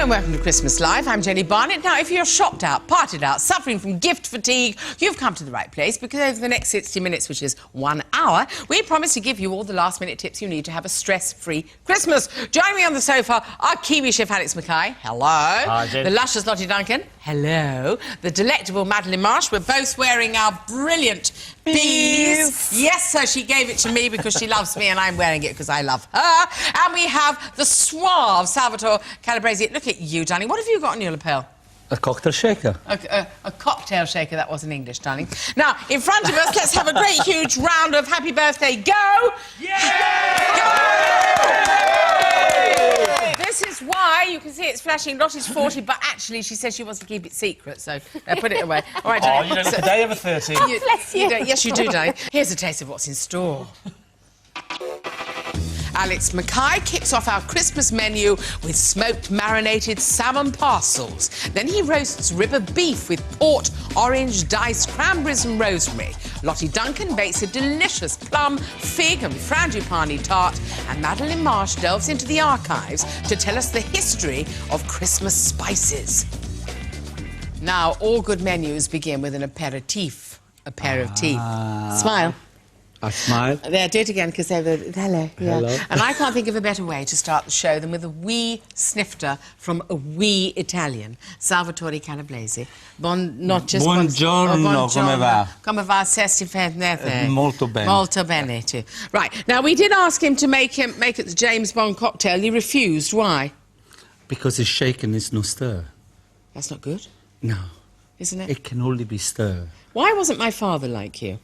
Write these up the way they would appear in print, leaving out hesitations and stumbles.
and welcome to Christmas Live. I'm Jenny Barnett. Now, if you're shopped out, partied out, suffering from gift fatigue, you've come to the right place, because over the next 60 minutes, which is 1 hour, we promise to give you all the last-minute tips you need to have a stress-free Christmas. Joining me on the sofa, our Kiwi chef Alex Mycock. Hello. Hi, Jen. The luscious Lottie Duncan. Hello. The delectable Madeline Marsh. We're both wearing our brilliant bees. Yes, sir, she gave it to me because she loves me, and I'm wearing it because I love her. And we have the suave Salvatore Calabrese. Look at you, darling. What have you got on your lapel? A cocktail shaker. A cocktail shaker. That wasn't English, darling. Now, in front of us, let's have a great, huge round of happy birthday. Go! Yeah! Go! This is why you can see it's flashing. Lottie's 40, but actually she says she wants to keep it secret, so put it away. All right, darling. Oh, you don't look a day over 30. Bless you. Yes, you do, darling. Here's a taste of what's in store. Alex Mycock kicks off our Christmas menu with smoked marinated salmon parcels. Then he roasts rib of beef with port, orange, diced cranberries and rosemary. Lottie Duncan bakes a delicious plum, fig and frangipani tart. And Madeline Marsh delves into the archives to tell us the history of Christmas spices. Now, all good menus begin with an aperitif, a pair of teeth. Smile. I smile. There, do it again, because they're hello. Yeah. Hello. And I can't think of a better way to start the show than with a wee snifter from a wee Italian, Salvatore Calabrese. Buongiorno, come va? Come va, sesti Molto bene. Molto bene, too. Right, now we did ask him to make it the James Bond cocktail. He refused. Why? Because it's shaken, it's no stir. That's not good, No. isn't it? It can only be stir. Why wasn't my father like you?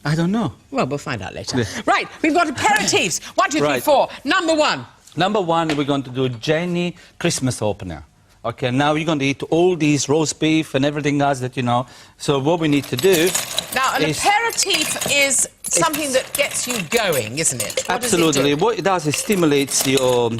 I don't know. Well, we'll find out later. Yeah. Right, we've got aperitifs. 1, 2, 3, Right. 4. Number 1. Number 1, we're going to do a Jenny Christmas opener. Okay, now you're going to eat all these roast beef and everything else that you know. So what we need to do... Now, an aperitif is something that gets you going, isn't it? What Absolutely. Does it do? What it does is stimulates your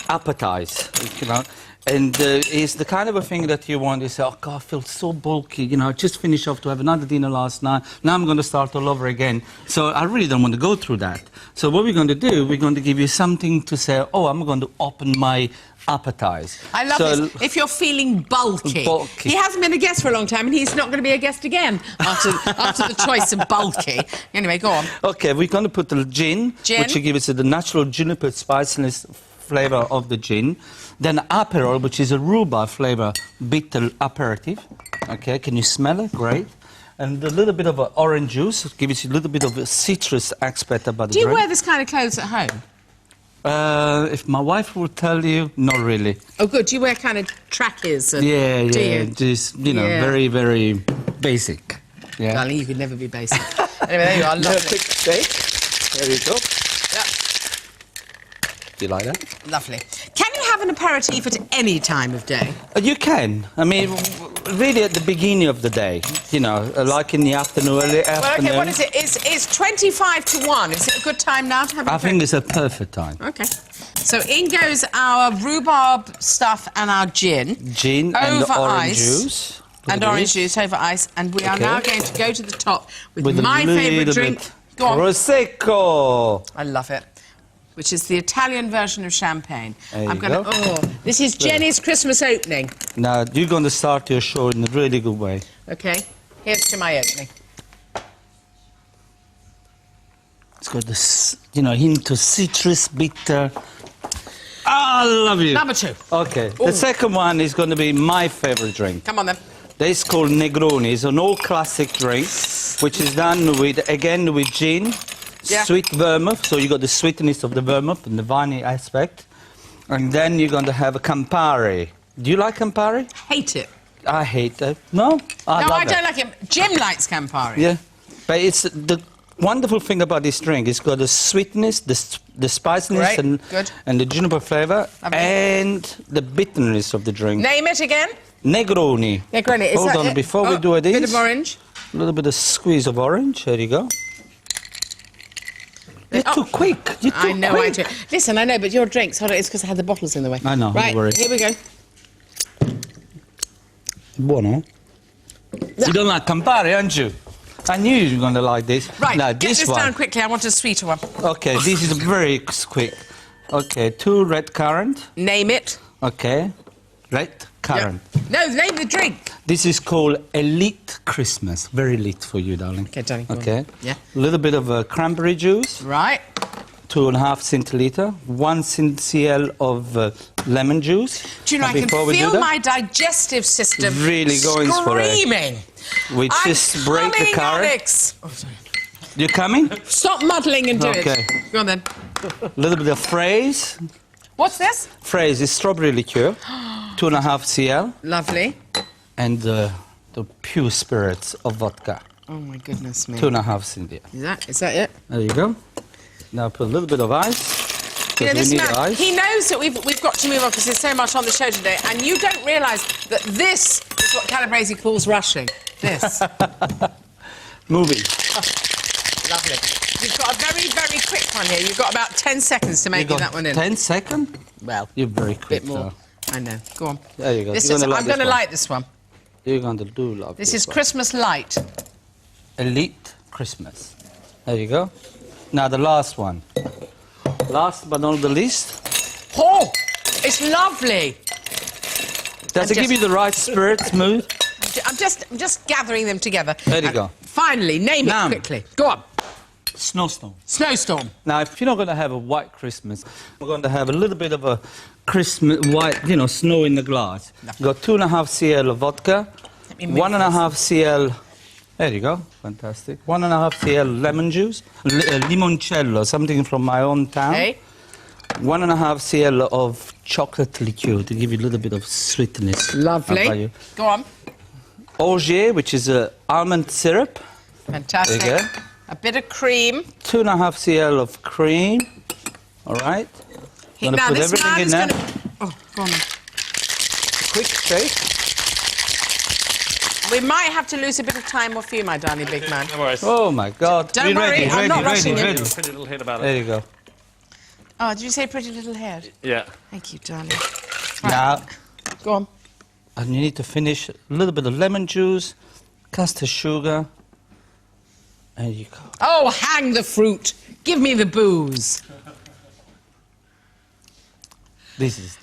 appetite, you know. And it's the kind of a thing that you want. You say, oh, God, I feel so bulky. You know, I just finished off to have another dinner last night. Now I'm going to start all over again. So I really don't want to go through that. So what we're going to do, we're going to give you something to say, oh, I'm going to open my appetite. I love this. If you're feeling bulky. He hasn't been a guest for a long time, and he's not going to be a guest again after the choice of bulky. Anyway, go on. OK, we're going to put the gin, which will give us the natural juniper spiciness flavour of the gin. Then Aperol, which is a rhubarb flavour bitter aperitif. OK, can you smell it? Great. And a little bit of orange juice gives you a little bit of a citrus aspect about the drink. Do you wear this kind of clothes at home? If my wife would tell you, not really. Oh, good. Do you wear kind of trackies? Yeah, do yeah. You? Just, you know, very, very basic. Yeah. Darling, you could never be basic. Anyway, there you are. Lovely. There you go. Yep. Do you like that? Lovely. Can you have an aperitif at any time of day? You can. I mean, really at the beginning of the day, you know, like in the afternoon, early afternoon. Well, OK, what is it? It's 25 to 1. Is it a good time now to have I think it's a perfect time. OK. So in goes our rhubarb stuff and our gin. Gin and orange juice. And orange juice over ice. And we are now going to go to the top with my a favourite little drink. bit Go on. Prosecco. I love it. Which is the Italian version of champagne. There I'm you going to... go. Oh, this is Jenny's Christmas opening. Now, you're going to start your show in a really good way. OK. Here's to my opening. It's got this, you know, hint of citrus, bitter. I love you. Number 2. OK. Ooh. The second one is going to be my favourite drink. Come on, then. This is called Negroni. It's an old classic drink, which is done with, again, with gin, sweet vermouth. So you got the sweetness of the vermouth and the viney aspect. And then you're going to have a Campari. Do you like Campari? Hate it. I hate it. No? I don't like it. Jim likes Campari. Yeah. But it's the wonderful thing about this drink. It's got the sweetness, the spiciness, and the juniper flavour, and the bitterness of the drink. Name it again. Negroni. Negroni. Hold on, before we do this... A bit of orange. A little bit of squeeze of orange. There you go. You're too quick. You're too quick. I know, I do. Listen, I know, but your drinks... Hold on, it's because I had the bottles in the way. I know, right, don't worry. Here we go. Buono. You don't like Campari, aren't you? I knew you were going to like this. Right, now, get this one. down quickly. I want a sweeter one. OK, this is very quick. OK, 2 red currant. Name it. OK. Right, Karen? Yep. No, name the drink. This is called Elite Christmas. Very elite for you, darling. Okay, darling. Go Okay. on. Yeah. A little bit of cranberry juice. Right. 2.5 centiliter. 1 cl of lemon juice. Do you know, I can feel my digestive system really going for it. screaming. We just break the carrot. Alex. Oh, sorry. You coming? Stop muddling and do Okay. it. Go on then. A little bit of fraise. What's this? Fraise is strawberry liqueur. 2.5 cl. Lovely. And the pure spirits of vodka. Oh my goodness me. 2.5 cl. Is that it? There you go. Now put a little bit of ice. You know, because this we need man, ice. he knows that we've got to move on because there's so much on the show today, and you don't realise that this is what Calabrese calls rushing. This. Moving. Lovely. You've got a very, very quick one here. You've got about 10 seconds to make You got that one in. 10 seconds? Well, You're very quick. bit more. I know. Go on. There you go. This You're is, gonna like I'm this going to one. like this one. You're going to do love This is one. Christmas Light. Elite Christmas. There you go. Now the last one. Last but not the least. Oh, it's lovely. Does it give you the right spirit, mood? I'm just gathering them together. There you And go. Finally, name Now. it quickly. Go on. Snowstorm. Snowstorm. Now, if you're not going to have a white Christmas, we're going to have a little bit of a Christmas white, snow in the glass. Lovely. Got 2.5 cl of vodka, Let me move 1.5 cl. There you go, fantastic. 1.5 cl lemon juice, limoncello, something from my own town. Okay. 1.5 cl of chocolate liqueur to give you a little bit of sweetness. How about Lovely. you? Go on. Orgeat, which is almond syrup. Fantastic. There you go. A bit of cream. 2.5 cl of cream. All right. Gonna Now put this everything man in is there. going to... Oh, go on. Quick shake. We might have to lose a bit of time off you, my darling big man. No worries. Oh my God. Don't Be worry, ready, I'm ready, not ready, rushing you. ready. Pretty little hint about it. There you go. Oh, did you say pretty little head? Yeah. Thank you, darling. Now, Go on. and you need to finish a little bit of lemon juice, caster sugar, and you go. Oh, hang the fruit. Give me the booze. This is.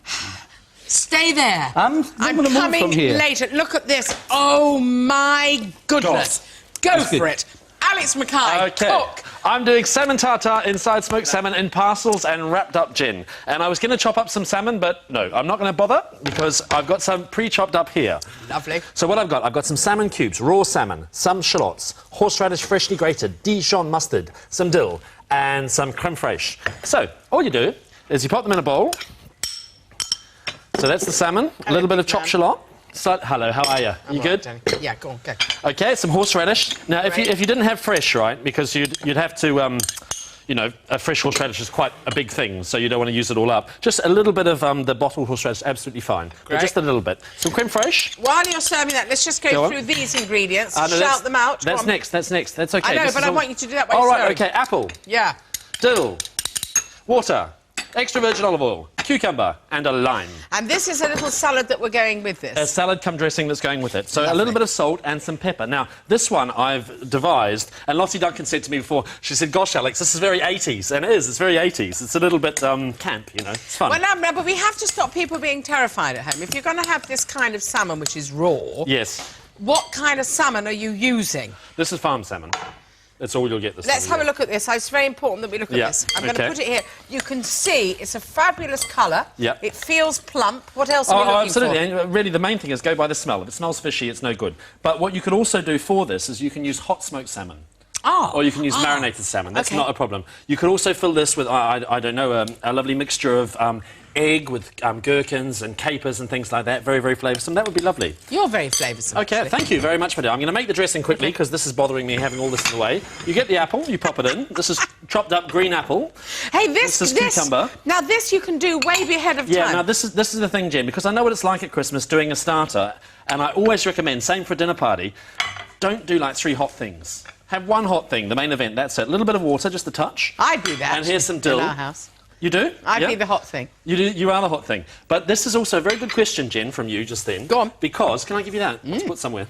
Stay there. I'm I'm gonna move coming from here. later. Look at this. Oh, my goodness. Go That's for good. it. Alex Mackay, Okay. cook. I'm doing salmon tartare inside smoked salmon in parcels and wrapped up gin. And I was going to chop up some salmon, but no, I'm not going to bother because I've got some pre-chopped up here. Lovely. So what I've got some salmon cubes, raw salmon, some shallots, horseradish freshly grated, Dijon mustard, some dill, and some creme fraiche. So all you do is you pop them in a bowl. So that's the salmon, a little bit of chopped shallot. Hello, how are you? I'm You all good? right, Danny. Yeah, go on, go. Okay, some horseradish. Now, if you didn't have fresh, right, because you'd have to, a fresh horseradish is quite a big thing, so you don't want to use it all up. Just a little bit of the bottled horseradish, absolutely fine. But Great. just a little bit. Some creme fraiche. While you're serving that, let's just go Go on. through these ingredients, No, shout them out. Go That's on. next. That's next. That's okay. I know, This but is I all- want you to do that while All you're right. serving. Okay. Apple, Yeah. dill, water, extra virgin olive oil, cucumber, and a lime. And this is a little salad that we're going with A this. salad cum dressing that's going with it. So a Lovely. little bit of salt and some pepper. Now, this one I've devised, and Lottie Duncan said to me before, she said, gosh, Alex, this is very 80s. And it is, it's very 80s. It's a little bit camp, It's fun. Well, no, but we have to stop people being terrified at home. If you're going to have this kind of salmon, which is raw, Yes. what kind of salmon are you using? This is farm salmon. That's all you'll get this Let's time have a look at this. It's very important that we look at Yeah, this. I'm going to okay. put it here. You can see it's a fabulous colour. Yeah. It feels plump. What else are we looking absolutely. for? And really, the main thing is go by the smell. If it smells fishy, it's no good. But what you could also do for this is you can use hot smoked salmon. Oh. Or you can use marinated salmon. That's Okay. not a problem. You could also fill this with, I don't know, a lovely mixture of egg with gherkins and capers and things like that. Very, very flavoursome. That would be lovely. You're very flavoursome. Okay, actually. thank you very much for that. I'm going to make the dressing quickly because this is bothering me having all this in the way. You get the apple, you pop it in. This is chopped up green apple. Hey, this This is cucumber. Now, this you can do way ahead of Yeah, time. now this is the thing, Jen, because I know what it's like at Christmas doing a starter, and I always recommend, same for a dinner party, don't do like 3 hot things. Have 1 hot thing, the main event, that's it. A little bit of water, just a touch. I do that. And here's some actually, dill. in our house. You do? I'd Yeah? be the hot thing. You do. You are the hot thing. But this is also a very good question, Jen, from you just then. Go on. Because, can I give you that? Let's put somewhere.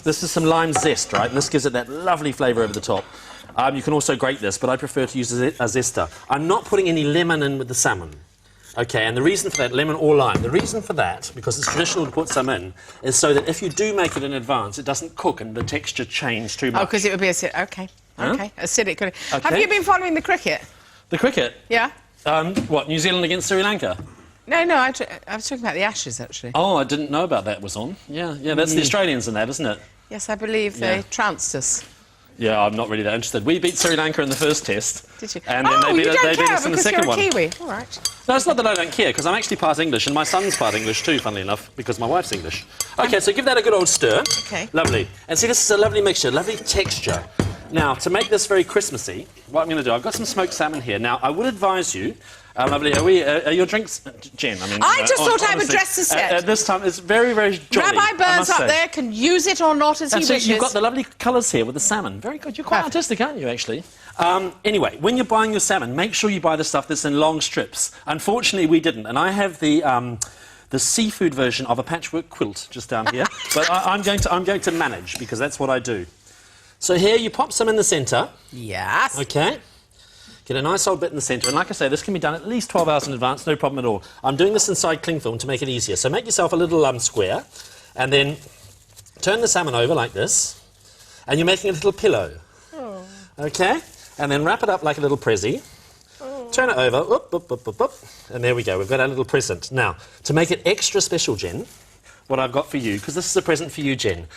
This is some lime zest, right? And this gives it that lovely flavour over the top. You can also grate this, but I prefer to use a zester. I'm not putting any lemon in with the salmon. Okay, and the reason for that, lemon or lime, the reason for that, because it's traditional to put some in, is so that if you do make it in advance, it doesn't cook and the texture change too much. Oh, because it would be acidic. Okay. Huh? Okay. Acidic. Okay. Have you been following the cricket? The cricket? Yeah. What, New Zealand against Sri Lanka? No, I was talking about the Ashes, actually. Oh, I didn't know about that was on. Yeah, that's the Australians in that, isn't it? Yes, I believe they trounced us. Yeah, I'm not really that interested. We beat Sri Lanka in the first test. Did you? And then they beat us in the second one. You're a Kiwi. All right. No, it's not that I don't care, because I'm actually part English, and my son's part English too, funnily enough, because my wife's English. OK, so give that a good old stir. OK. Lovely. And see, this is a lovely mixture, lovely texture. Now, to make this very Christmassy, what I'm going to do, I've got some smoked salmon here. Now, I would advise you, lovely, are your drinks, Jen? I just thought I would dress the set. At this time, it's very, very jolly. Rabbi Burns up there can use it or not as he wishes. You've got the lovely colours here with the salmon. Very good. You're quite artistic, aren't you, actually? Anyway, when you're buying your salmon, make sure you buy the stuff that's in long strips. Unfortunately, we didn't, and I have the seafood version of a patchwork quilt just down here. But I'm going to manage, because that's what I do. So here, you pop some in the centre. Yes. OK. Get a nice old bit in the centre. And like I say, this can be done at least 12 hours in advance, no problem at all. I'm doing this inside cling film to make it easier. So make yourself a little square, and then turn the salmon over like this, and you're making a little pillow. Oh. OK? And then wrap it up like a little prezi. Oh. Turn it over, and there we go. We've got our little present. Now, to make it extra special, Jen, what I've got for you, because this is a present for you, Jen.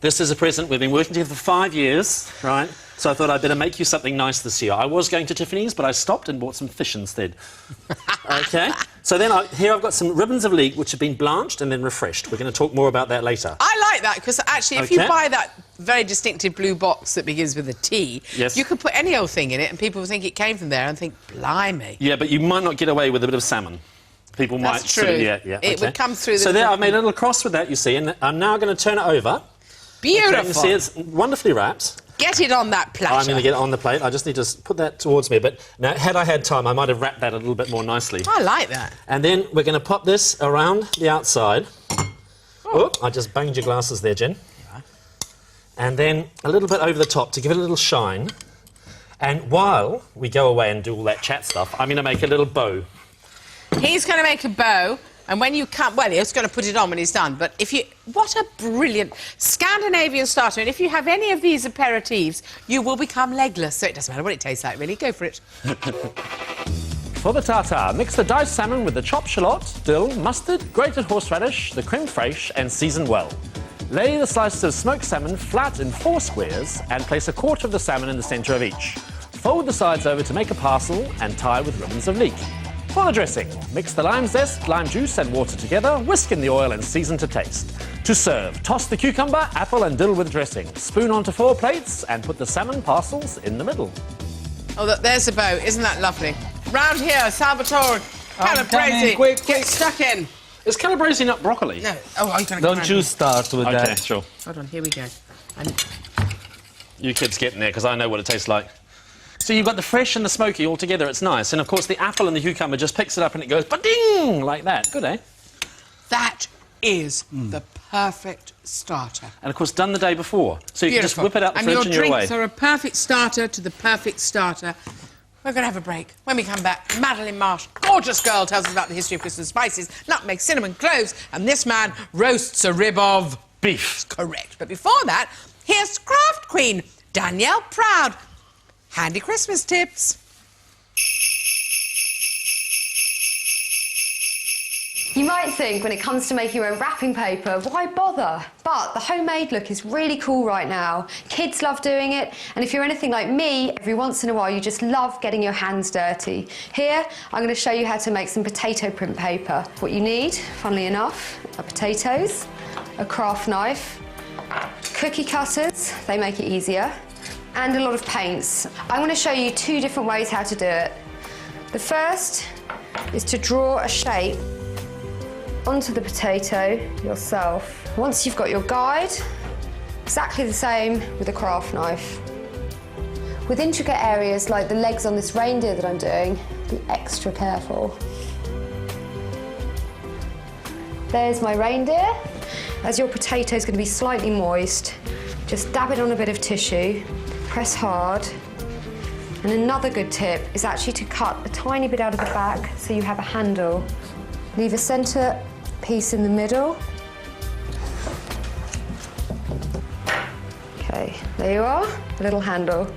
This is a present. We've been working together for 5 years, right? So I thought I'd better make you something nice this year. I was going to Tiffany's, but I stopped and bought some fish instead. OK? So then here I've got some ribbons of leek, which have been blanched and then refreshed. We're going to talk more about that later. I like that, because actually, if you buy that very distinctive blue box that begins with a T, you could put any old thing in it, and people will think it came from there and think, blimey. Yeah, but you might not get away with a bit of salmon. People might... That's true. Sort of, yeah. It would come through the... So there, I've made a little cross with that, you see, and I'm now going to turn it over. Beautiful. Okay, you see, it's wonderfully wrapped. Get it on that platter. I'm going to get it on the plate. I just need to put that towards me. But now, had I had time, I might have wrapped that a little bit more nicely. I like that. And then we're going to pop this around the outside. Oh, I just banged your glasses there, Jen. Yeah. And then a little bit over the top to give it a little shine. And while we go away and do all that chat stuff, I'm going to make a little bow. He's going to make a bow. And when you come, well, he's going to put it on when he's done. But if you, what a brilliant Scandinavian starter. And if you have any of these aperitifs, you will become legless. So it doesn't matter what it tastes like, really. Go for it. For the tartare, mix the diced salmon with the chopped shallot, dill, mustard, grated horseradish, the creme fraiche, and season well. Lay the slices of smoked salmon flat in 4 squares and place a quarter of the salmon in the centre of each. Fold the sides over to make a parcel and tie with ribbons of leek. For the dressing, mix the lime zest, lime juice and water together, whisk in the oil and season to taste. To serve, toss the cucumber, apple and dill with dressing. Spoon onto 4 plates and put the salmon parcels in the middle. Oh, look, there's the bow. Isn't that lovely? Round here, Salvatore, Calabrese, quick. Get stuck in. Is Calabrese not broccoli? No. Oh, I'm going to Don't you start with that. Okay, sure. Hold on, here we go. You kids get in there, because I know what it tastes like. So you've got the fresh and the smoky all together, it's nice. And, of course, the apple and the cucumber just picks it up and it goes ba-ding, like that. Good, eh? That is the perfect starter. And, of course, done the day before. So you can just whip it out the fridge and you're away. And your drinks are a perfect starter to the perfect starter. We're going to have a break. When we come back, Madeline Marsh, gorgeous girl, tells us about the history of Christmas spices, nutmeg, cinnamon, cloves, and this man roasts a rib of beef. Correct. But before that, here's Craft Queen, Danielle Proud. Handy Christmas tips. You might think when it comes to making your own wrapping paper, why bother? But the homemade look is really cool right now. Kids love doing it, and if you're anything like me, every once in a while you just love getting your hands dirty. Here, I'm going to show you how to make some potato print paper. What you need, funnily enough, are potatoes, a craft knife, cookie cutters, they make it easier, and a lot of paints. I'm going to show you 2 different ways how to do it. The first is to draw a shape onto the potato yourself. Once you've got your guide, exactly the same with a craft knife. With intricate areas like the legs on this reindeer that I'm doing, be extra careful. There's my reindeer. As your potato is going to be slightly moist, just dab it on a bit of tissue, press hard, And another good tip is actually to cut a tiny bit out of the back so you have a handle. Leave a centre piece in the middle. Okay, there you are, a little handle.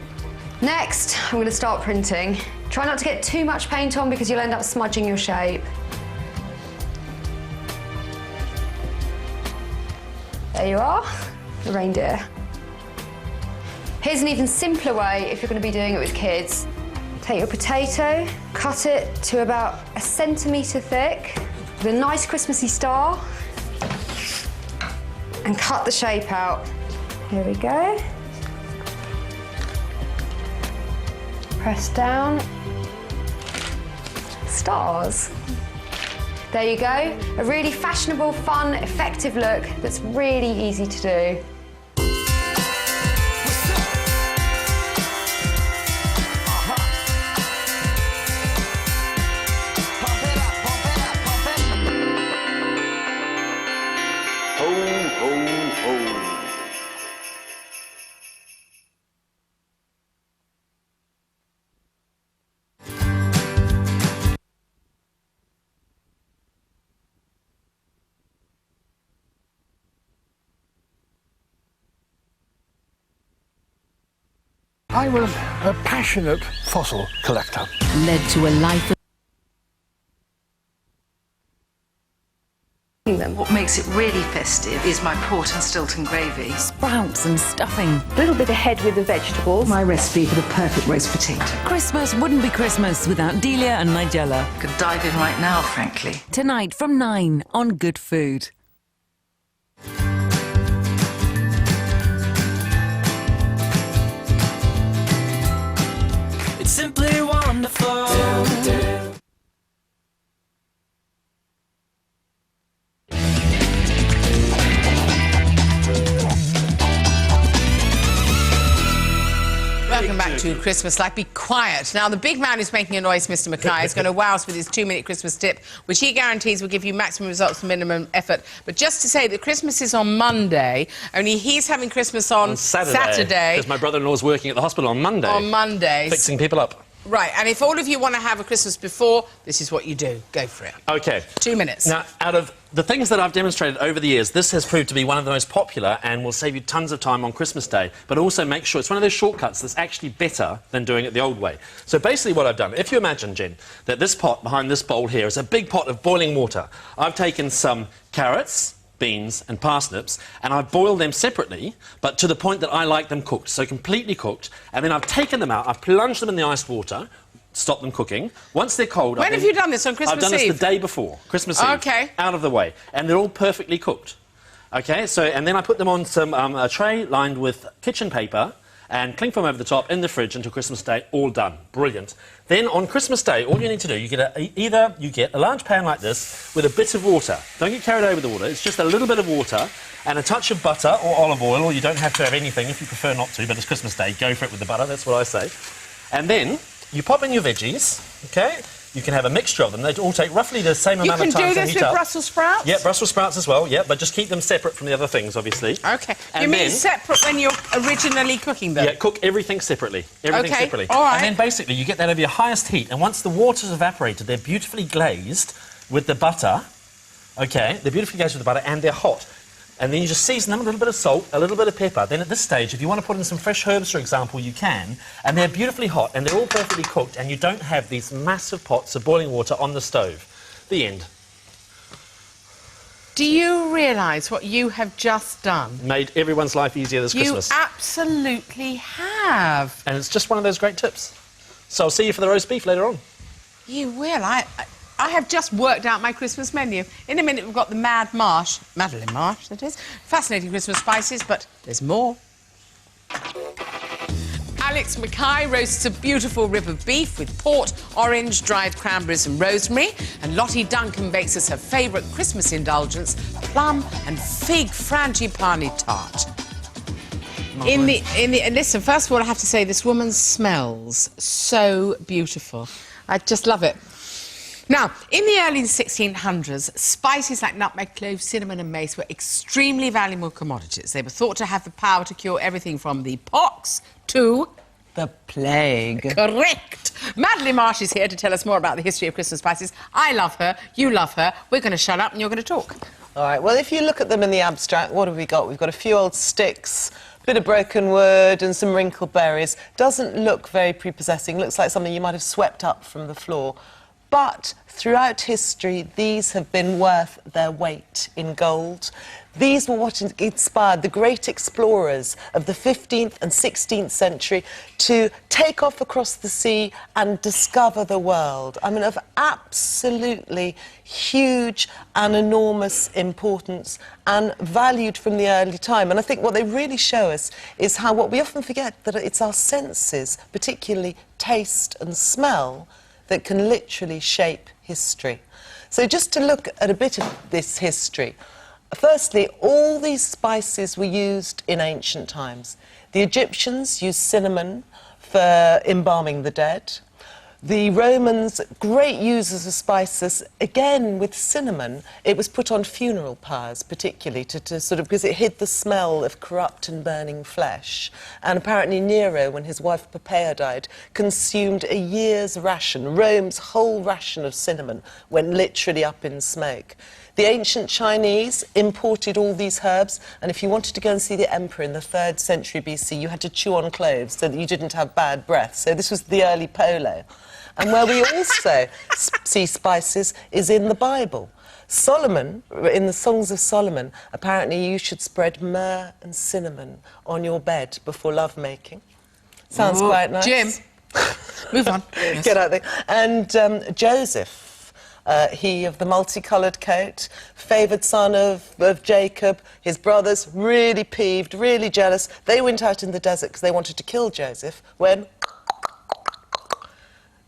Next, I'm going to start printing. Try not to get too much paint on because you'll end up smudging your shape. There you are, the reindeer. Here's an even simpler way if you're going to be doing it with kids. Take your potato, cut it to about 1 centimetre thick, with a nice Christmassy star, and cut the shape out. Here we go. Press down. Stars. There you go. A really fashionable, fun, effective look that's really easy to do. I was a passionate fossil collector. Led to a life of... What makes it really festive is my port and Stilton gravy. sprouts and stuffing. A little bit ahead with the vegetables. My recipe for the perfect roast potato. Christmas wouldn't be Christmas without Delia and Nigella. Could dive in right now, frankly. Tonight from 9 on Good Food. It's simply wonderful. Welcome back to Christmas Life. Be quiet. Now, the big man who's making a noise, Mr. Mycock, is going to wow us with his 2-minute Christmas tip, which he guarantees will give you maximum results for minimum effort. But just to say that Christmas is on Monday, only he's having Christmas on Saturday. Because my brother-in-law's working at the hospital on Monday. On Monday. Fixing people up. Right, and if all of you want to have a Christmas before, this is what you do. Go for it. OK. 2 minutes. Now, out of the things that I've demonstrated over the years, this has proved to be one of the most popular and will save you tons of time on Christmas Day, but also make sure it's one of those shortcuts that's actually better than doing it the old way. So basically what I've done, if you imagine, Jen, that this pot behind this bowl here is a big pot of boiling water. I've taken some carrots, beans and parsnips, and I've boiled them separately, but to the point that I like them cooked, so completely cooked, and then I've taken them out, I've plunged them in the iced water, stop them cooking. Once they're cold... When have you done this, on Christmas Eve? I've done this the day before, Christmas Eve. OK. Out of the way. And they're all perfectly cooked. OK, so, and then I put them on some, a tray lined with kitchen paper and cling film over the top in the fridge until Christmas Day, all done. Brilliant. Then on Christmas Day, all you need to do, you get either you get a large pan like this with a bit of water. Don't get carried away with the water. It's just a little bit of water and a touch of butter or olive oil, or you don't have to have anything if you prefer not to, but it's Christmas Day, go for it with the butter, that's what I say. And then you pop in your veggies, OK? You can have a mixture of them. They all take roughly the same amount of time to heat up. You can do this with Brussels sprouts? Yeah, Brussels sprouts as well, yeah, but just keep them separate from the other things, obviously. OK. And you mean then, separate when you're originally cooking them? Yeah, cook everything separately. Everything OK, separately. all right. And then basically you get that over your highest heat, and once the water's evaporated, they're beautifully glazed with the butter, OK? They're beautifully glazed with the butter, and they're hot. And then you just season them, a little bit of salt, a little bit of pepper. Then at this stage, if you want to put in some fresh herbs, for example, you can. And they're beautifully hot, and they're all perfectly cooked, and you don't have these massive pots of boiling water on the stove. The end. Do you realise what you have just done? Made everyone's life easier this Christmas. You absolutely have. And it's just one of those great tips. So I'll see you for the roast beef later on. You will. I have just worked out my Christmas menu. In a minute, we've got the Madeline Marsh, that is. Fascinating Christmas spices, but there's more. Alex Mackay roasts a beautiful rib of beef with port, orange, dried cranberries and rosemary. And Lottie Duncan bakes us her favourite Christmas indulgence, plum and fig frangipani tart. And listen, first of all, I have to say this woman smells so beautiful. I just love it. Now, in the early 1600s, spices like nutmeg, clove, cinnamon and mace were extremely valuable commodities. They were thought to have the power to cure everything from the pox to The plague. Correct. Madeline Marsh is here to tell us more about the history of Christmas spices. I love her, you love her. We're going to shut up and you're going to talk. All right, well, if you look at them in the abstract, what have we got? We've got a few old sticks, a bit of broken wood and some wrinkled berries. Doesn't look very prepossessing. Looks like something you might have swept up from the floor. But throughout history, these have been worth their weight in gold. These were what inspired the great explorers of the 15th and 16th century to take off across the sea and discover the world. I mean, of absolutely huge and enormous importance and valued from the early time. And I think what they really show us is how what we often forget, that it's our senses, particularly taste and smell, that can literally shape history. So just to look at a bit of this history, firstly, all these spices were used in ancient times. The Egyptians used cinnamon for embalming the dead. The Romans, great users of spices, again with cinnamon. It was put on funeral pyres, particularly, to sort of, because it hid the smell of corrupt and burning flesh. And apparently Nero, when his wife Poppaea died, consumed a year's ration. Rome's whole ration of cinnamon went literally up in smoke. The ancient Chinese imported all these herbs, and if you wanted to go and see the emperor in the 3rd century BC, you had to chew on cloves so that you didn't have bad breath. So this was the early polo. And where we also see spices is in the Bible. Solomon, in the Songs of Solomon, apparently you should spread myrrh and cinnamon on your bed before lovemaking. Sounds quite nice. Jim, move on. Yes. Get out there. And Joseph, he of the multicoloured coat, favoured son of Jacob, his brothers, really peeved, really jealous. They went out in the desert because they wanted to kill Joseph when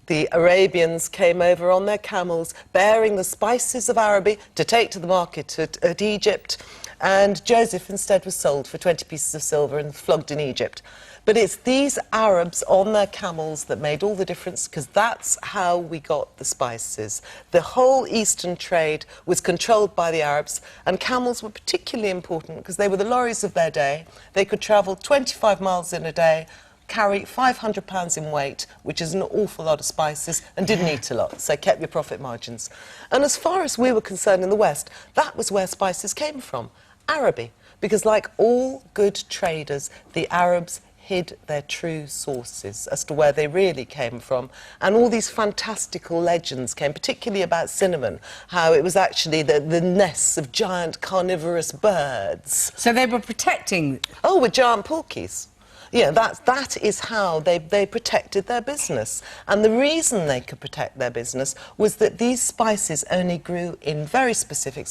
the Arabians came over on their camels, bearing the spices of Araby to take to the market at Egypt, and Joseph instead was sold for 20 pieces of silver and flogged in Egypt. But it's these Arabs on their camels that made all the difference, because that's how we got the spices. The whole Eastern trade was controlled by the Arabs, and camels were particularly important because they were the lorries of their day. They could travel 25 miles in a day, carry 500 pounds in weight, which is an awful lot of spices, and didn't eat a lot, so kept your profit margins. And as far as we were concerned in the West, that was where spices came from, Araby, because like all good traders, the Arabs hid their true sources as to where they really came from. And all these fantastical legends came, particularly about cinnamon, how it was actually the nests of giant carnivorous birds. So they were protecting... Oh, with giant porkies. Yeah, that is how they protected their business. And the reason they could protect their business was that these spices only grew in very specific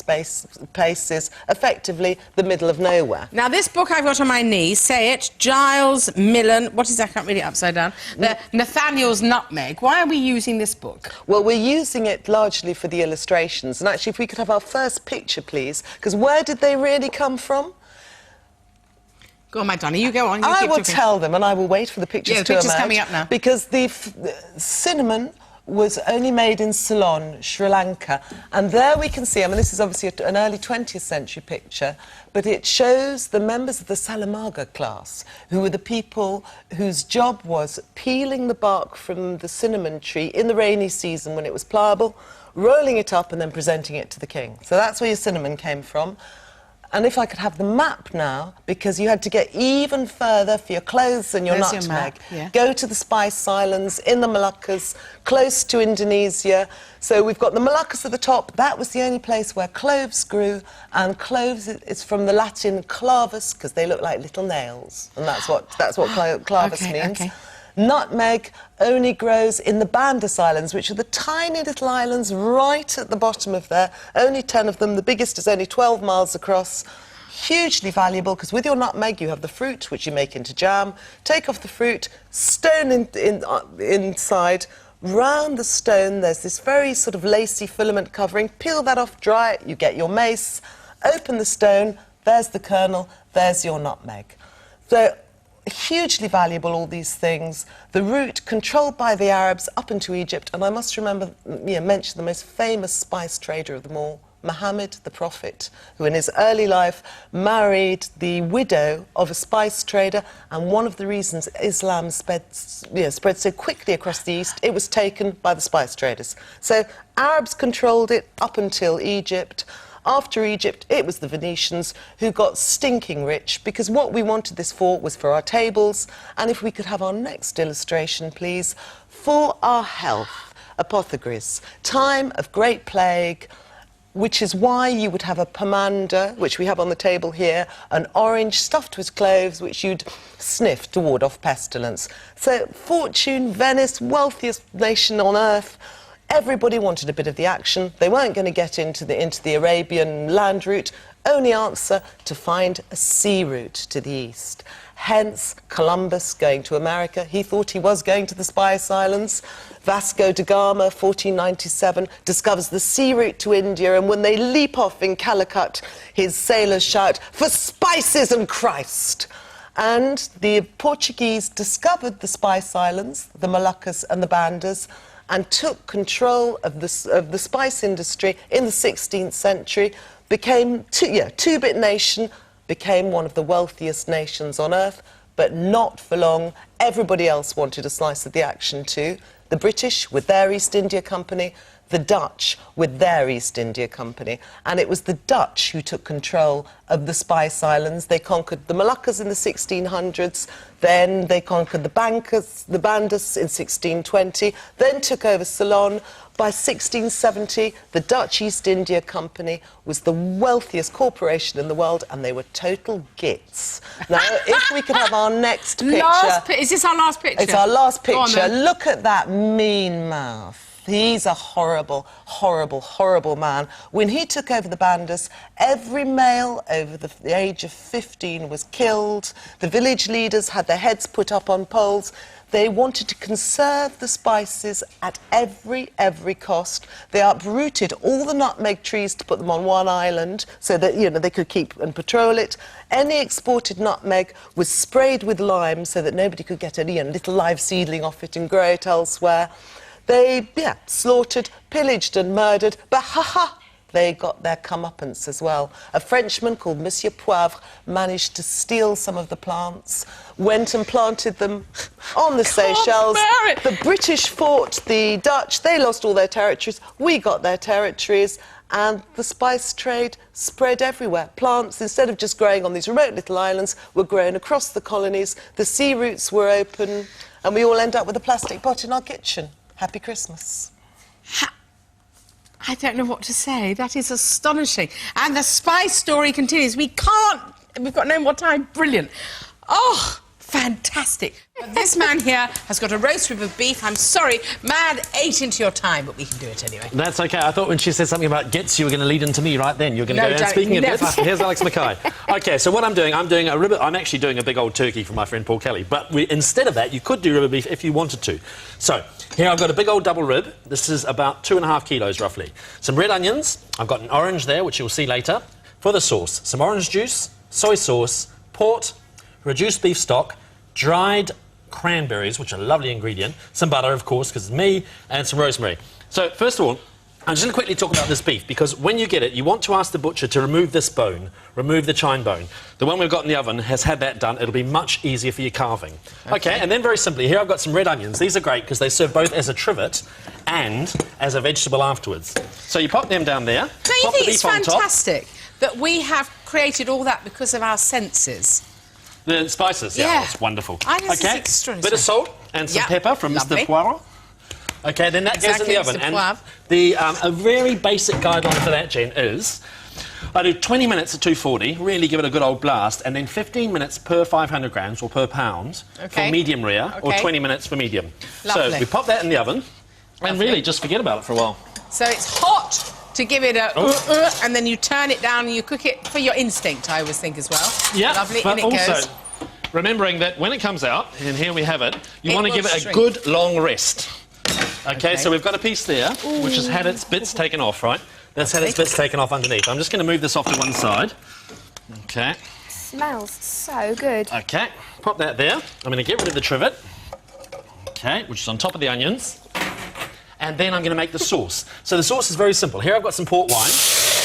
places, effectively the middle of nowhere. Now, this book I've got on my knee, say it, Giles Millen, what is that? I can't read it upside down. Nathaniel's Nutmeg. Why are we using this book? Well, we're using it largely for the illustrations. And actually, if we could have our first picture, please, because where did they really come from? Go on, my Donna, you go on. I will tell them, and I will wait for the pictures to emerge. Yeah, the picture's coming up now. Because the cinnamon was only made in Ceylon, Sri Lanka. And there we can see, I mean, this is obviously an early 20th century picture, but it shows the members of the Salamaga class, who were the people whose job was peeling the bark from the cinnamon tree in the rainy season when it was pliable, rolling it up and then presenting it to the king. So that's where your cinnamon came from. And if I could have the map now, because you had to get even further for your clothes and your nutmeg. Go to the Spice Islands in the Moluccas, close to Indonesia. So we've got the Moluccas at the top. That was the only place where cloves grew, and cloves is from the Latin clavus, because they look like little nails, and that's what clavus means. Okay. Nutmeg only grows in the Bandas Islands, which are the tiny little islands right at the bottom of there. Only 10 of them. The biggest is only 12 miles across. Hugely valuable, because with your nutmeg you have the fruit, which you make into jam. Take off the fruit, stone inside. Round the stone there's this very sort of lacy filament covering. Peel that off, dry it, you get your mace. Open the stone, there's the kernel, there's your nutmeg. So, hugely valuable, all these things. The route controlled by the Arabs up into Egypt, and I must mention the most famous spice trader of them all Muhammad, the Prophet, who in his early life married the widow of a spice trader, and one of the reasons Islam spread so quickly across the East, it was taken by the spice traders. So Arabs controlled it up until Egypt. After Egypt, it was the Venetians who got stinking rich, because what we wanted this for was for our tables, and if we could have our next illustration, please, for our health. Apothecaries, time of great plague, which is why you would have a pomander, which we have on the table here, an orange stuffed with cloves, which you'd sniff to ward off pestilence. So, fortune, Venice, wealthiest nation on earth, everybody wanted a bit of the action. They weren't going to get into the Arabian land route. Only answer, to find a sea route to the east. Hence, Columbus going to America. He thought he was going to the Spice Islands. Vasco da Gama, 1497, discovers the sea route to India, and when they leap off in Calicut, his sailors shout, "For spices and Christ!" And the Portuguese discovered the Spice Islands, the Moluccas and the Bandas, and took control of the spice industry in the 16th century, became two-bit nation, became one of the wealthiest nations on earth, but not for long. Everybody else wanted a slice of the action too. The British with their East India Company, the Dutch with their East India Company. And it was the Dutch who took control of the Spice Islands. They conquered the Moluccas in the 1600s, then they conquered the Bandas in 1620, then took over Ceylon. By 1670, the Dutch East India Company was the wealthiest corporation in the world, and they were total gits. Now, if we could have our next picture... Is this our last picture? It's our last Go on, picture. then. Look at that mean mouth. He's a horrible, horrible, horrible man. When he took over the Bandas, every male over the age of 15 was killed. The village leaders had their heads put up on poles. They wanted to conserve the spices at every cost. They uprooted all the nutmeg trees to put them on one island so that, they could keep and patrol it. Any exported nutmeg was sprayed with lime so that nobody could get a little live seedling off it and grow it elsewhere. They, slaughtered, pillaged and murdered, but they got their comeuppance as well. A Frenchman called Monsieur Poivre managed to steal some of the plants, went and planted them on the Seychelles. The British fought the Dutch. They lost all their territories. We got their territories. And the spice trade spread everywhere. Plants, instead of just growing on these remote little islands, were grown across the colonies. The sea routes were open. And we all end up with a plastic pot in our kitchen. Happy Christmas. I don't know what to say. That is astonishing. And the spice story continues. We've got no more time. Brilliant. Oh, fantastic. But this man here has got a roast rib of beef. I'm sorry, Mad ate into your time, but we can do it anyway. That's OK. I thought when she said something about gits, you were going to lead into me right then. You're going to go, and speaking of gits, here's Alex Mackay. OK, so what I'm doing a rib... I'm actually doing a big old turkey for my friend Paul Kelly, but instead of that, you could do rib of beef if you wanted to. So, here I've got a big old double rib. This is about 2.5 kilos, roughly. Some red onions. I've got an orange there, which you'll see later. For the sauce, some orange juice, soy sauce, port, reduced beef stock, dried cranberries, which are a lovely ingredient, some butter, of course, because it's me, and some rosemary. So, first of all, I'm just going to quickly talk about this beef, because when you get it, you want to ask the butcher to remove this bone, remove the chine bone. The one we've got in the oven has had that done. It'll be much easier for your carving. OK, and then very simply, here I've got some red onions. These are great because they serve both as a trivet and as a vegetable afterwards. So you pop them down there. Don't you think it's fantastic that we have created all that because of our senses? The spices, yeah, it's wonderful. I think it's extraordinary. Bit of salt and some pepper from Mr. Poirot. OK, then that goes in the oven. And a very basic guideline for that, Jen, is I do 20 minutes at 240, really give it a good old blast, and then 15 minutes per 500 grams or per pound for medium rare, or 20 minutes for medium. Lovely. So we pop that in the oven and really just forget about it for a while. So it's hot to give it a and then you turn it down and you cook it for your instinct, I always think, as well. Yeah, lovely, but and it also, goes. remembering that when it comes out, and here we have it, you want to give it a good long rest. OK, so we've got a piece there, which has had its bits taken off, right? That's had its bits taken off underneath. I'm just going to move this off to one side. OK. Smells so good. OK, pop that there. I'm going to get rid of the trivet. OK, which is on top of the onions. And then I'm going to make the sauce. So the sauce is very simple. Here I've got some port wine.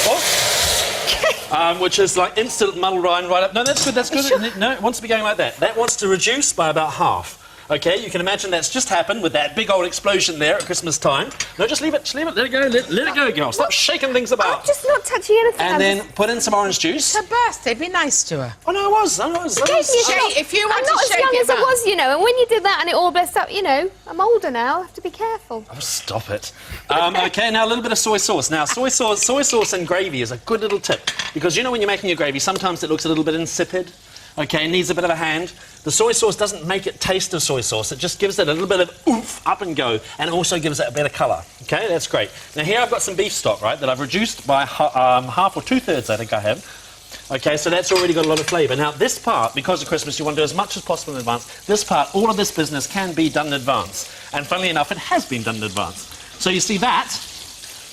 off. Which is like instant muddle rind right up. No, that's good, that's good. Sure. No, it wants to be going like that. That wants to reduce by about half. Okay, you can imagine that's just happened with that big old explosion there at Christmas time. No, just leave it, let it go, let it go, girl. Stop shaking things about. I'm just not touching anything. And then put in some orange juice. It's her birthday, be nice to her. Oh, no, I was. If you want I'm not to as shake young it as I back. was, you know, and when you did that and it all blessed up, you know, I'm older now, I have to be careful. Oh, stop it. Okay, now a little bit of soy sauce. Now, soy sauce and gravy is a good little tip, because you know when you're making your gravy, sometimes it looks a little bit insipid. Okay, needs a bit of a hand. The soy sauce doesn't make it taste of soy sauce, it just gives it a little bit of oomph, up and go, and also gives it a better colour. Okay, that's great. Now here I've got some beef stock, right, that I've reduced by half or 2/3, I think I have. Okay, so that's already got a lot of flavour. Now this part, because of Christmas, you want to do as much as possible in advance. This part, all of this business can be done in advance. And funnily enough, it has been done in advance. So you see that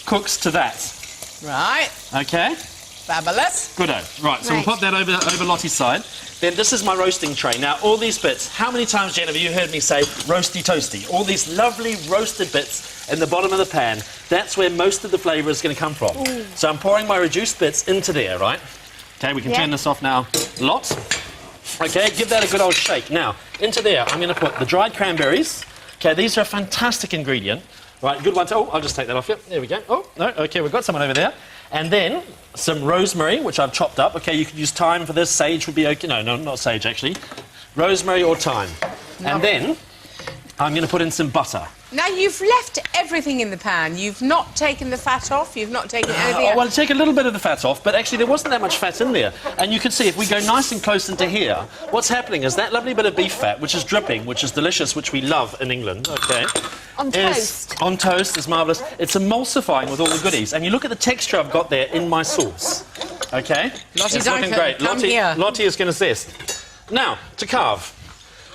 cooks to that. Right. Okay. Fabulous. Goodo. Right, so we'll pop that over Lottie's side. Then this is my roasting tray. Now, all these bits, how many times, Jen, have you heard me say roasty toasty? All these lovely roasted bits in the bottom of the pan, that's where most of the flavour is going to come from. Ooh. So I'm pouring my reduced bits into there, right? Okay, we can turn this off now. Lots. Okay, give that a good old shake. Now, into there, I'm going to put the dried cranberries. Okay, these are a fantastic ingredient. Right, good one. Oh, I'll just take that off. Yep, there we go. Oh, no, okay, we've got someone over there. And then some rosemary, which I've chopped up. Okay, you could use thyme for this. Sage would be okay. No, not sage, actually. Rosemary or thyme. No. And then I'm going to put in some butter. Now, you've left everything in the pan. You've not taken the fat off. You've not taken anything Well, take a little bit of the fat off, but actually there wasn't that much fat in there. And you can see, if we go nice and close into here, what's happening is that lovely bit of beef fat, which is dripping, which is delicious, which we love in England, okay? On toast. On toast, is marvellous. It's emulsifying with all the goodies. And you look at the texture I've got there in my sauce, okay? Lottie's it's looking great. Here. Lottie is going to zest. Now, to carve.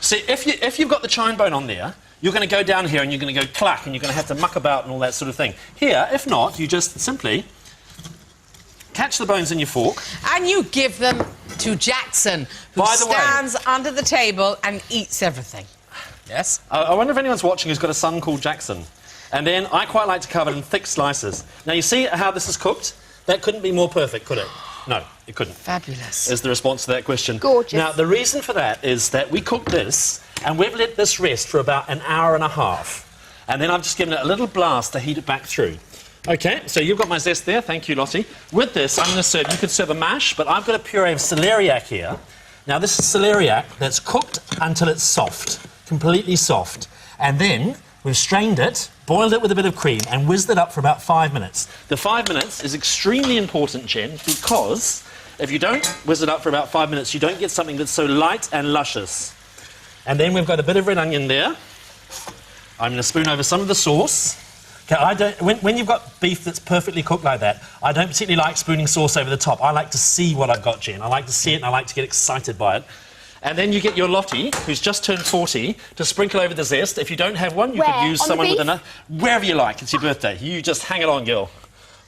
See, if you've got the chine bone on there, you're going to go down here and you're going to go clack and you're going to have to muck about and all that sort of thing. Here, if not, you just simply catch the bones in your fork. And you give them to Jackson, who stands under the table and eats everything. Yes? I wonder if anyone's watching who's got a son called Jackson. And then I quite like to carve it in thick slices. Now, you see how this is cooked? That couldn't be more perfect, could it? No, it couldn't. Fabulous. Is the response to that question. Gorgeous. Now, the reason for that is that we cooked this and we've let this rest for about an hour and a half. And then I've just given it a little blast to heat it back through. OK, so you've got my zest there. Thank you, Lottie. With this, I'm going to serve... You could serve a mash, but I've got a puree of celeriac here. Now, this is celeriac that's cooked until it's soft, completely soft. And then we've strained it, boiled it with a bit of cream, and whizzed it up for about 5 minutes. The 5 minutes is extremely important, Jen, because if you don't whiz it up for about 5 minutes, you don't get something that's so light and luscious. And then we've got a bit of red onion there. I'm going to spoon over some of the sauce. Okay, when you've got beef that's perfectly cooked like that, I don't particularly like spooning sauce over the top. I like to see what I've got, Jen. I like to see it and I like to get excited by it. And then you get your Lottie, who's just turned 40, to sprinkle over the zest. If you don't have one, you could use someone with another. Wherever you like. It's your birthday. You just hang it on, girl.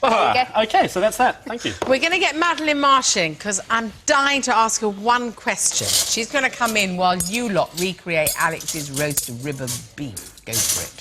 OK, so that's that. Thank you. We're going to get Madeline Marsh in, because I'm dying to ask her one question. She's going to come in while you lot recreate Alex's roasted rib of beef. Go for it.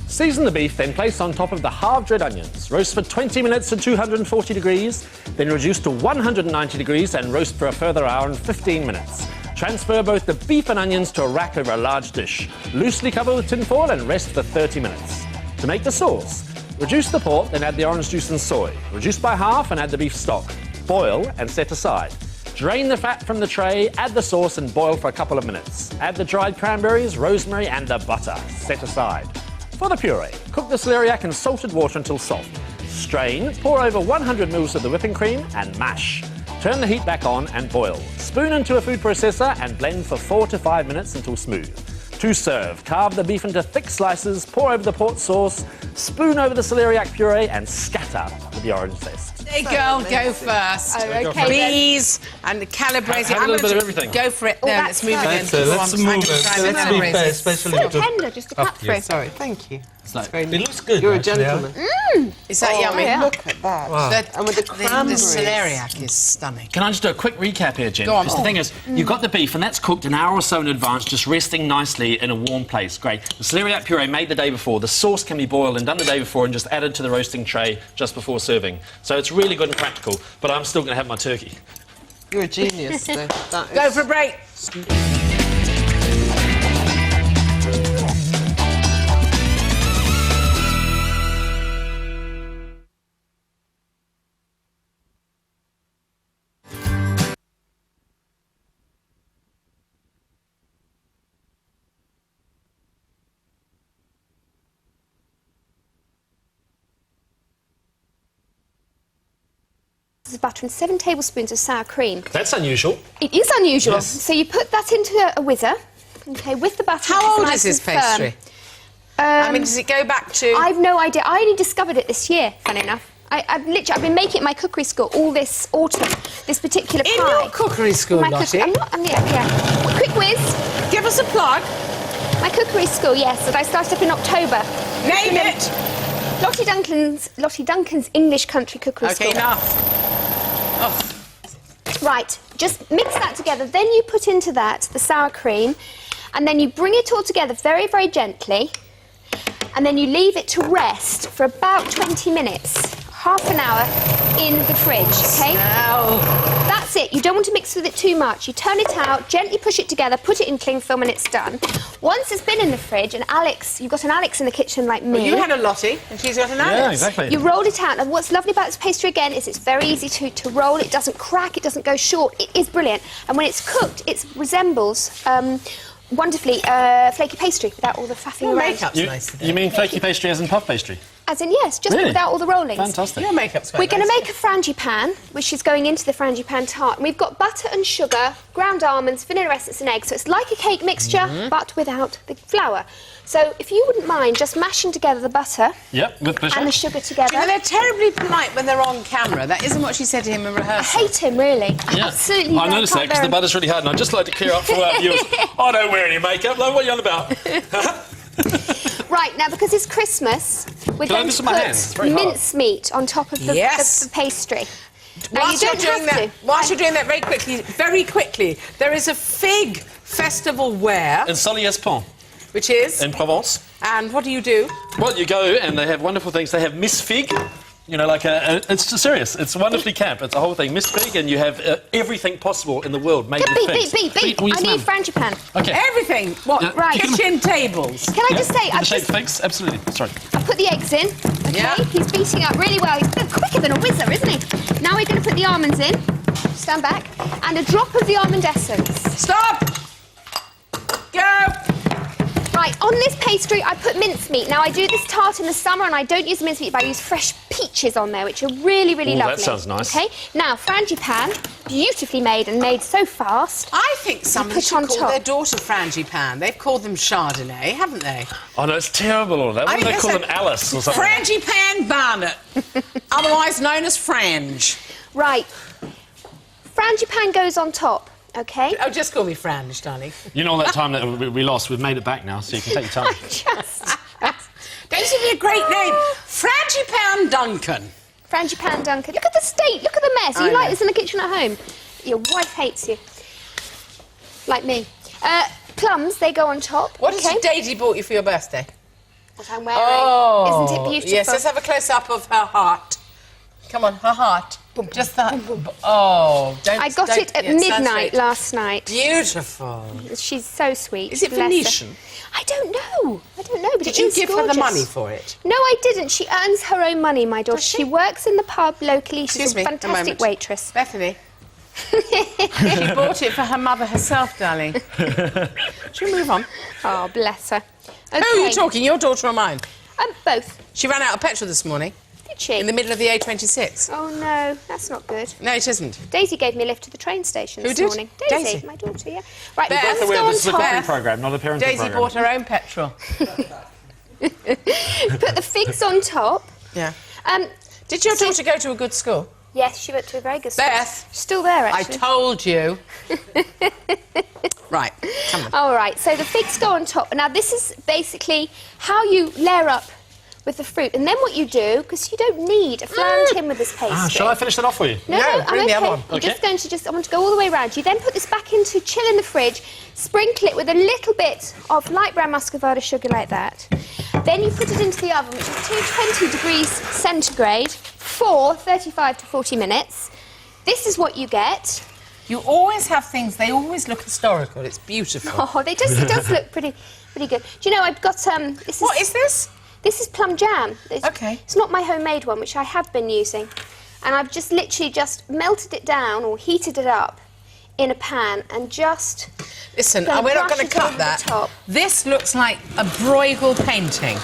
Season the beef, then place on top of the halved red onions. Roast for 20 minutes at 240 degrees, then reduce to 190 degrees and roast for a further hour and 15 minutes. Transfer both the beef and onions to a rack over a large dish. Loosely cover with tin foil and rest for 30 minutes. To make the sauce, reduce the pork, then add the orange juice and soy. Reduce by half and add the beef stock. Boil and set aside. Drain the fat from the tray, add the sauce and boil for a couple of minutes. Add the dried cranberries, rosemary and the butter. Set aside. For the puree, cook the celeriac in salted water until soft. Strain, pour over 100 ml of the whipping cream and mash. Turn the heat back on and boil. Spoon into a food processor and blend for 4 to 5 minutes until smooth. To serve, carve the beef into thick slices, pour over the port sauce, spoon over the celeriac puree and scatter with the orange zest. Hey, girl, go first. Oh, OK. Please, and calibrate it. Have a little bit of everything. Go for it. Let's move again. Let's move it. Let's be fair, especially Tender, just to cut through. Sorry, thank you. It's like, very it looks good. You're actually, a gentleman. Is that yummy? Yeah. Look at that. Wow. And with the The cranberries. celeriac is stunning. Can I just do a quick recap here, Jen? Go on. Because the thing is, you've got the beef, and that's cooked an hour or so in advance, just resting nicely in a warm place. Great. The celeriac puree made the day before. The sauce can be boiled and done the day before and just added to the roasting tray just before serving. So it's really good and practical, but I'm still going to have my turkey. You're a genius, though. That is... Go for a break. Of butter and 7 tablespoons of sour cream. That's unusual. It is unusual. Yes. So you put that into a whizzer, okay, with the butter. How old nice is this and firm. pastry? I mean, does it go back to... I've no idea. I only discovered it this year, funny enough. I've been making it in my cookery school all this autumn, this particular pie. In your cookery school, My Lottie? yeah. Quick whiz. Give us a plug. My cookery school, yes, that I started up in October. Name it. Lottie Duncan's English Country Cookery School. OK, enough. Oh. Right, just mix that together. Then you put into that the sour cream, and then you bring it all together very, very gently, and then you leave it to rest for about 20 minutes, half an hour in the fridge, OK? That's it. You don't want to mix with it too much. You turn it out, gently push it together, put it in cling film, and it's done. Once it's been in the fridge, and Alex, you've got an Alex in the kitchen like me. Well, you had a Lottie, and she's got an Alex. Yeah, exactly. You rolled it out, and what's lovely about this pastry again is it's very easy to roll. It doesn't crack, it doesn't go short. It is brilliant. And when it's cooked, it resembles wonderfully flaky pastry without all the faffing Your around. makeup's nice today. You mean flaky pastry as in puff pastry? As in, yes, just Really? without all the rollings. Fantastic. Your makeup's quite We're going to nice. make a frangipane, which is going into the frangipane tart. And we've got butter and sugar, ground almonds, vanilla essence and eggs. So it's like a cake mixture, but without the flour. So if you wouldn't mind just mashing together the butter Yep, with pleasure. and the sugar together. You know, they're terribly polite when they're on camera. That isn't what she said to him in I rehearsal. hate him, really. Yeah. Absolutely. I noticed that because the butter's really hard, and I'd just like to clear up for our viewers. I don't wear any makeup. Like, what are you on about? Right, now because it's Christmas, we're Can I going do to some of my hands? It's very put hard. mincemeat on top of the, Yes. the pastry. Now, Whilst you you're don't doing have that, to. whilst you're doing that very quickly, there is a fig festival where, In Solliès-Pont, which is, in Provence. and what do you do? Well, you go and they have wonderful things. They have Miss Fig, you know, like it's serious. It's wonderfully camp. It's a whole thing. Miss Fig, and you have everything possible in the world made with figs. Beep. Oh, yes, I need ma'am. frangipane. Okay. Everything. What? Yeah. Right. Kitchen tables. Can I just say, In the I've shape just of figs? Absolutely. Sorry. I put the eggs in. Okay, Yeah. he's beating up really well. He's a bit quicker than a whizzer, isn't he? Now we're going to put the almonds in. Stand back. And a drop of the almond essence. Stop. Go. Right, on this pastry, I put mincemeat. Now, I do this tart in the summer, and I don't use mincemeat, but I use fresh peaches on there, which are really, really Ooh, that lovely. sounds nice. Okay, now, frangipane, beautifully made and made so fast. I think somebody put should on call top. their daughter Frangipane. They've called them Chardonnay, haven't they? Oh, no, it's terrible, all of that. Why don't think they call that's them Alice or something? Frangipane Barnett, otherwise known as Frange. Right, frangipane goes on top, okay? Oh, just call me Frange, darling. You know all that time that we lost, we've made it back now, so you can take your time. Just... Don't you need a great name? Frangipane Duncan. Frangipane Duncan. Look at the state, look at the mess. Are I you like know. this in the kitchen at home? Your wife hates you. Like me. Plums, they go on top. What has okay? your Daisy bought you for your birthday? What I'm wearing. Oh, Isn't it beautiful? yes, let's have a close-up of her heart. Come on, her heart. Just that. Oh, don't... I got it at stand midnight straight. last night. Beautiful. She's so sweet. Is it bless her. Venetian? I don't know, but Did it you is give her the gorgeous. money for it? No, I didn't. She earns her own money, my daughter. Does she? She works in the pub locally. She's Excuse me, a a fantastic moment. waitress. Bethany. She bought it for her mother herself, darling. Should we move on? Oh, bless her. Okay. Who are you talking, your daughter or mine? Both. She ran out of petrol this morning, Did she? in the middle of the A26. Oh, no, that's not good. No, it isn't. Daisy gave me a lift to the train station Who this did? morning. Daisy? My daughter, yeah. Right, Beth, let's By the way, go on this is a top. cooking programme, not a parenting Daisy programme. bought her own petrol. Put the figs on top. Yeah. Um, Did your daughter go to a good school? yes, she went to a very good school. Beth, She's still there, I actually. told you. Right, come on. All right, so the figs go on top. Now, this is basically how you layer up with the fruit. And then what you do, because you don't need a flan tin with this pastry. Shall I finish that off for you? No, I'm bring the okay. other one. I'm just going to I want to go all the way around. You then put this back into chill in the fridge, sprinkle it with a little bit of light brown muscovado sugar like that. Then you put it into the oven, which is 220 degrees centigrade, for 35 to 40 minutes. This is what you get. You always have things, they always look historical. It's beautiful. Oh, it does look pretty good. Do you know, I've got, What is this? This is plum jam. Okay. It's not my homemade one, which I have been using. And I've just literally just melted it down or heated it up in a pan and just... Listen, Then we're not brush going to it cut over the that. top. This looks like a Bruegel painting.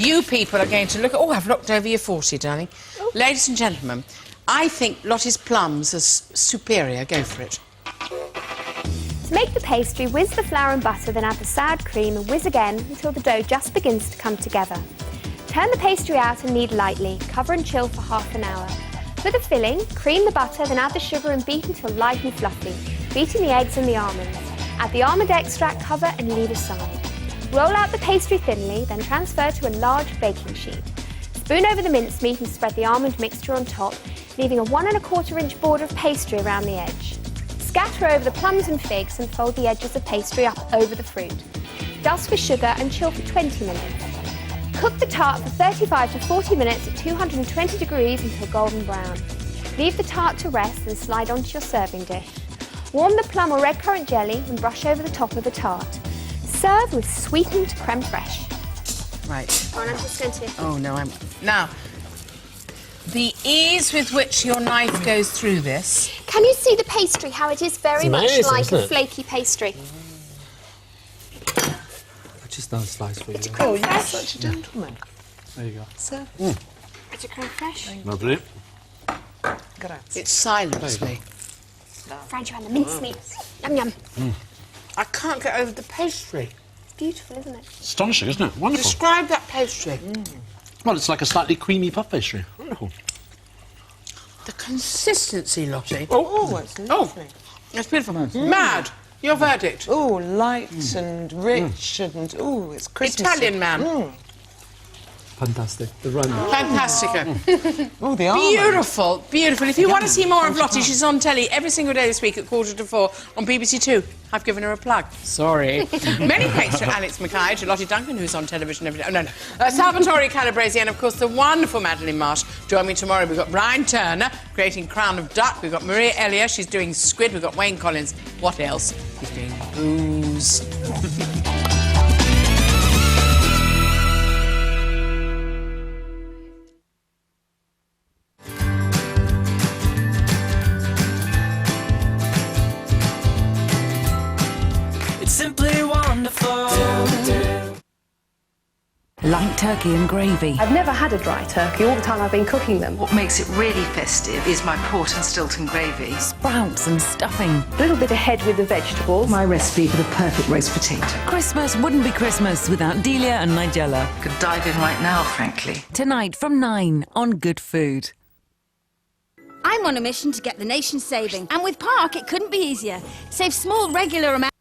You people are going to look at... Oh, I've looked over your 40, darling. Oh. Ladies and gentlemen, I think Lottie's plums are superior. Go for it. To make the pastry, whiz the flour and butter, then add the soured cream and whiz again until the dough just begins to come together. Turn the pastry out and knead lightly. Cover and chill for half an hour. For the filling, cream the butter, then add the sugar and beat until light and fluffy, beating the eggs and the almonds. Add the almond extract, cover and leave aside. Roll out the pastry thinly, then transfer to a large baking sheet. Spoon over the mincemeat and spread the almond mixture on top, leaving a 1 1/4 inch border of pastry around the edge. Scatter over the plums and figs and fold the edges of pastry up over the fruit. Dust with sugar and chill for 20 minutes. Cook the tart for 35 to 40 minutes at 220 degrees until golden brown. Leave the tart to rest and slide onto your serving dish. Warm the plum or red currant jelly and brush over the top of the tart. Serve with sweetened creme fraiche. Right. Oh, and I'm just going to... Oh, no, I'm... Now, the ease with which your knife goes through this... Can you see the pastry, how it is very much amazing, like isn't a it? flaky pastry? I just done a slice for you. It's a creme Oh, you're fraiche. such a gentleman. There you go. So, It's a creme fraiche. Lovely. grazie. It silenced me. French around the mincemeat. Yum yum. I can't get over the pastry. It's beautiful, isn't it? Astonishing, isn't it? Wonderful. Describe that pastry. Well, it's like a slightly creamy puff pastry. Wonderful. The consistency, Lottie. Oh, it's lovely. It's beautiful. Mad. Your verdict. Oh, light and rich and, oh, it's Christmas. Italian man. Fantastic. The run. Fantastica. Oh, the almond. Beautiful, beautiful. If you want to see more of Lottie, she's on telly every single day this week at 3:45 on BBC Two. I've given her a plug. Sorry. Many thanks to Alex Mackay, to Lottie Duncan, who's on television every day. Oh, no. Salvatore Calabresi, and of course the wonderful Madeline Marsh. Join me tomorrow. We've got Brian Turner creating Crown of Duck. We've got Maria Elia, she's doing Squid. We've got Wayne Collins. What else? He's doing booze. It's simply wonderful. Light turkey and gravy. I've never had a dry turkey all the time I've been cooking them. What makes it really festive is my port and Stilton gravy. Sprouts and stuffing. A little bit ahead with the vegetables. My recipe for the perfect roast potato. Christmas wouldn't be Christmas without Delia and Nigella. Could dive in right now, frankly. Tonight from 9 on Good Food. I'm on a mission to get the nation saving, and with Park it couldn't be easier. Save small regular amounts.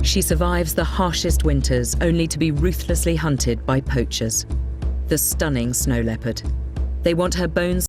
She survives the harshest winters, only to be ruthlessly hunted by poachers. The stunning snow leopard. They want her bones